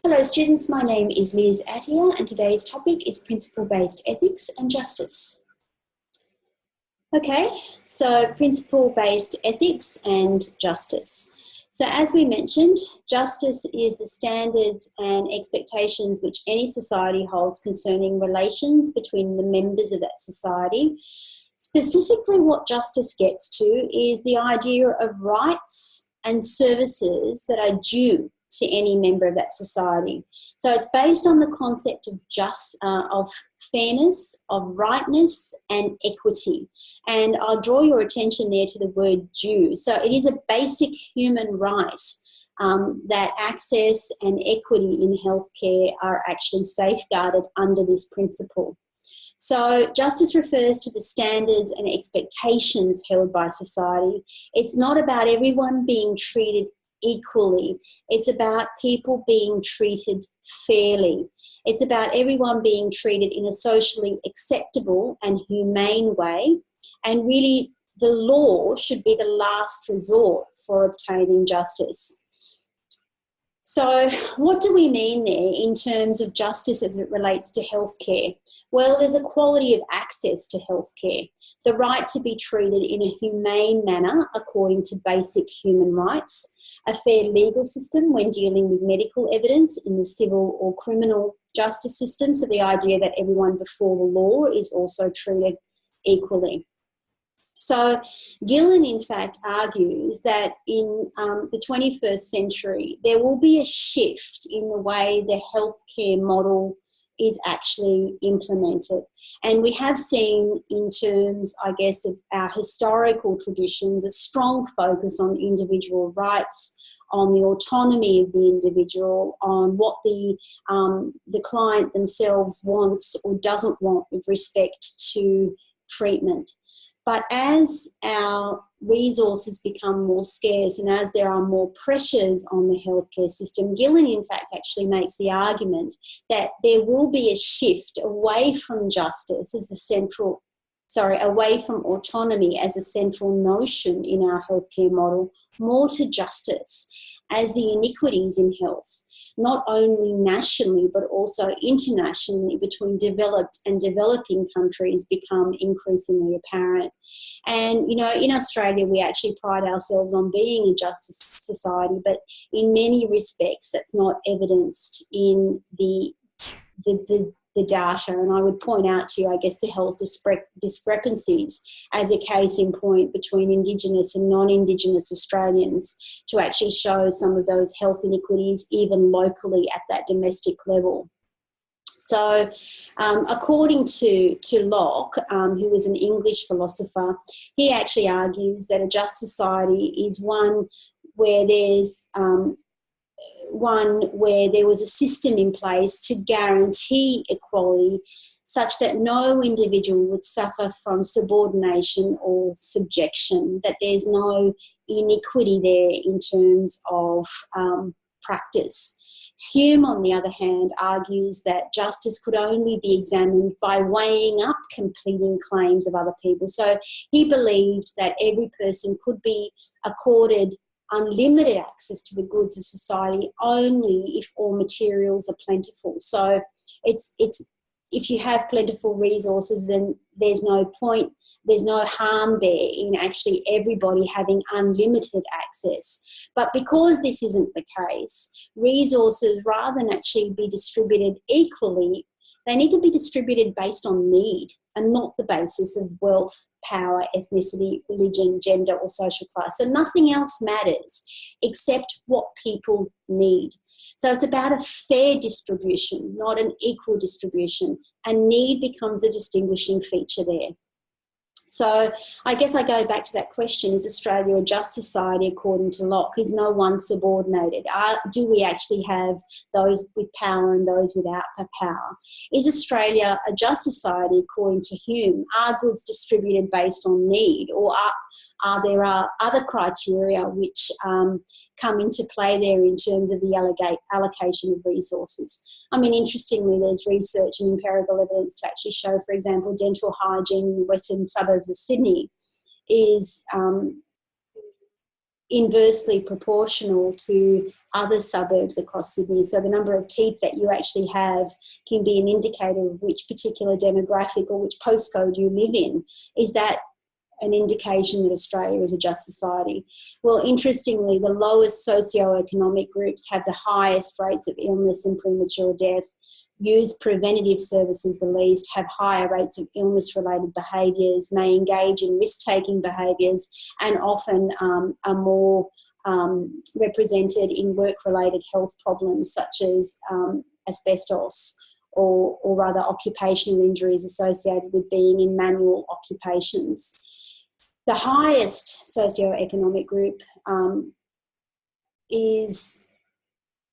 Hello students, my name is Liz Attia and today's topic is principle-based ethics and justice. Okay, so principle-based ethics and justice. So as we mentioned, justice is the standards and expectations which any society holds concerning relations between the members of that society. Specifically, what justice gets to is the idea of rights and services that are due to any member of that society. So it's based on the concept of fairness, of rightness and equity. And I'll draw your attention there to the word due. So it is a basic human right that access and equity in healthcare are actually safeguarded under this principle. So justice refers to the standards and expectations held by society. It's not about everyone being treated equally. It's about people being treated fairly. It's about everyone being treated in a socially acceptable and humane way. And really, the law should be the last resort for obtaining justice. So what do we mean there in terms of justice as it relates to healthcare? Well, there's equality of access to healthcare, the right to be treated in a humane manner according to basic human rights, a fair legal system when dealing with medical evidence in the civil or criminal justice system, so the idea that everyone before the law is also treated equally. So Gillen, in fact, argues that in the 21st century, there will be a shift in the way the healthcare model is actually implemented. And we have seen, in terms, I guess, of our historical traditions, a strong focus on individual rights, on the autonomy of the individual, on what the client themselves wants or doesn't want with respect to treatment. But as our resources become more scarce and as there are more pressures on the healthcare system, Gillen, in fact, actually makes the argument that there will be a shift away from justice as away from autonomy as a central notion in our healthcare model, more to justice as the inequities in health, not only nationally but also internationally between developed and developing countries, become increasingly apparent. And, you know, in Australia, we actually pride ourselves on being a justice society, but in many respects that's not evidenced in the data. And I would point out to you, I guess, the health discrepancies as a case in point between Indigenous and non-Indigenous Australians to actually show some of those health inequities even locally at that domestic level. So according to Locke, who was an English philosopher, he actually argues that a just society is one where there was a system in place to guarantee equality such that no individual would suffer from subordination or subjection, that there's no inequity there in terms of practice. Hume, on the other hand, argues that justice could only be examined by weighing up competing claims of other people. So he believed that every person could be accorded unlimited access to the goods of society only if all materials are plentiful. So it's if you have plentiful resources, then there's no harm there in actually everybody having unlimited access. But because this isn't the case, resources, rather than actually be distributed equally, they need to be distributed based on need and not the basis of wealth, power, ethnicity, religion, gender or social class. So nothing else matters except what people need. So it's about a fair distribution, not an equal distribution, and need becomes a distinguishing feature there. So I guess I go back to that question, is Australia a just society according to Locke? Is no one subordinated? Do we actually have those with power and those without power? Is Australia a just society according to Hume? Are goods distributed based on need, or are there other criteria which come into play there in terms of the allocation of resources? I mean, interestingly, there's research and empirical evidence to actually show, for example, dental hygiene in the western suburbs of Sydney is inversely proportional to other suburbs across Sydney. So the number of teeth that you actually have can be an indicator of which particular demographic or which postcode you live in. Is that an indication that Australia is a just society? Well, interestingly, the lowest socioeconomic groups have the highest rates of illness and premature death, use preventative services the least, have higher rates of illness-related behaviours, may engage in risk-taking behaviours, and often are more represented in work-related health problems such as asbestos or rather occupational injuries associated with being in manual occupations. The highest socioeconomic group is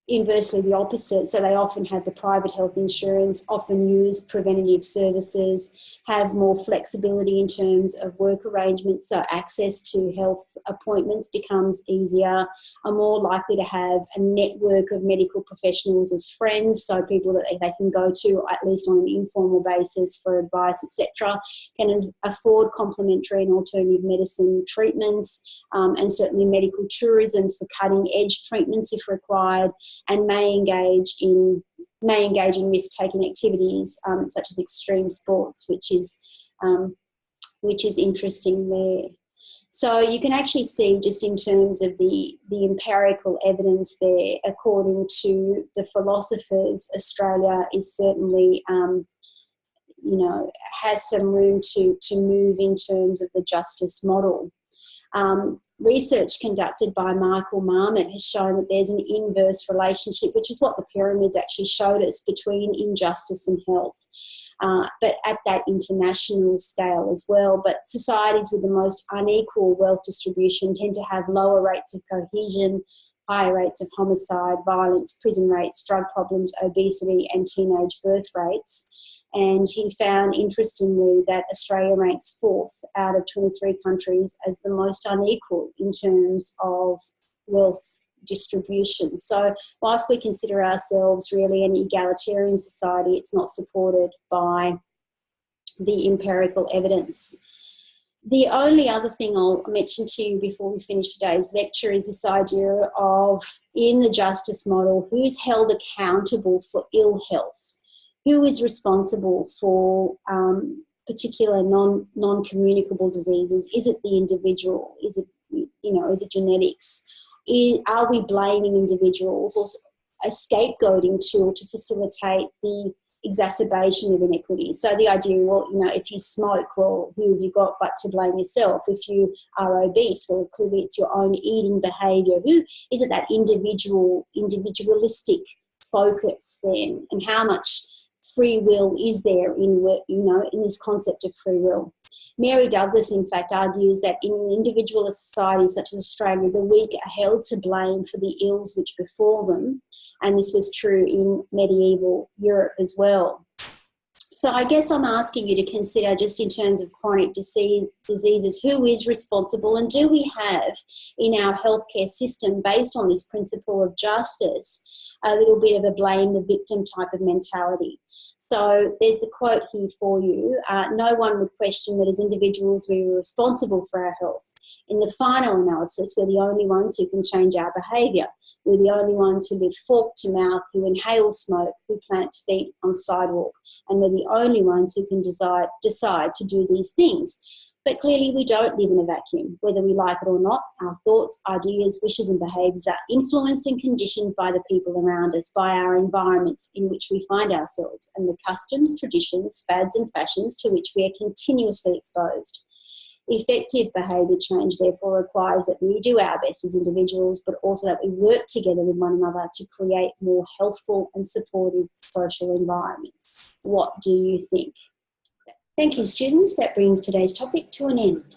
inversely the opposite. So they often have the private health insurance, often use preventative services, have more flexibility in terms of work arrangements, so access to health appointments becomes easier, are more likely to have a network of medical professionals as friends, so people that they can go to at least on an informal basis for advice, etc., can afford complementary and alternative medicine treatments, and certainly medical tourism for cutting-edge treatments if required, and may engage in risk-taking activities such as extreme sports, which is interesting there. So you can actually see, just in terms of the empirical evidence there, according to the philosophers, Australia is certainly has some room to move in terms of the justice model. Research conducted by Michael Marmot has shown that there's an inverse relationship, which is what the pyramids actually showed us, between injustice and health, but at that international scale as well. But societies with the most unequal wealth distribution tend to have lower rates of cohesion, higher rates of homicide, violence, prison rates, drug problems, obesity, and teenage birth rates. And he found, interestingly, that Australia ranks 4th out of 23 countries as the most unequal in terms of wealth distribution. So whilst we consider ourselves really an egalitarian society, it's not supported by the empirical evidence. The only other thing I'll mention to you before we finish today's lecture is this idea of, in the justice model, who's held accountable for ill health? Who is responsible for particular non-communicable diseases? Is it the individual? Is it genetics? Are we blaming individuals, or a scapegoating tool to facilitate the exacerbation of inequities? So the idea, if you smoke, well, who have you got but to blame yourself? If you are obese, well, clearly it's your own eating behaviour. Who is it? That individualistic focus then, and how much free will is there in this concept of free will? Mary Douglas, in fact, argues that in an individualist society such as Australia, the weak are held to blame for the ills which befall them, and this was true in medieval Europe as well. So I guess I'm asking you to consider, just in terms of chronic diseases, who is responsible, and do we have in our healthcare system, based on this principle of justice, a little bit of a blame the victim type of mentality? So there's the quote here for you. No one would question that as individuals we were responsible for our health. In the final analysis, we're the only ones who can change our behaviour. We're the only ones who live fork to mouth, who inhale smoke, who plant feet on sidewalk. And we're the only ones who can decide to do these things. But clearly we don't live in a vacuum. Whether we like it or not, our thoughts, ideas, wishes and behaviours are influenced and conditioned by the people around us, by our environments in which we find ourselves, and the customs, traditions, fads and fashions to which we are continuously exposed. Effective behaviour change, therefore, requires that we do our best as individuals, but also that we work together with one another to create more healthful and supportive social environments. What do you think? Thank you, students. That brings today's topic to an end.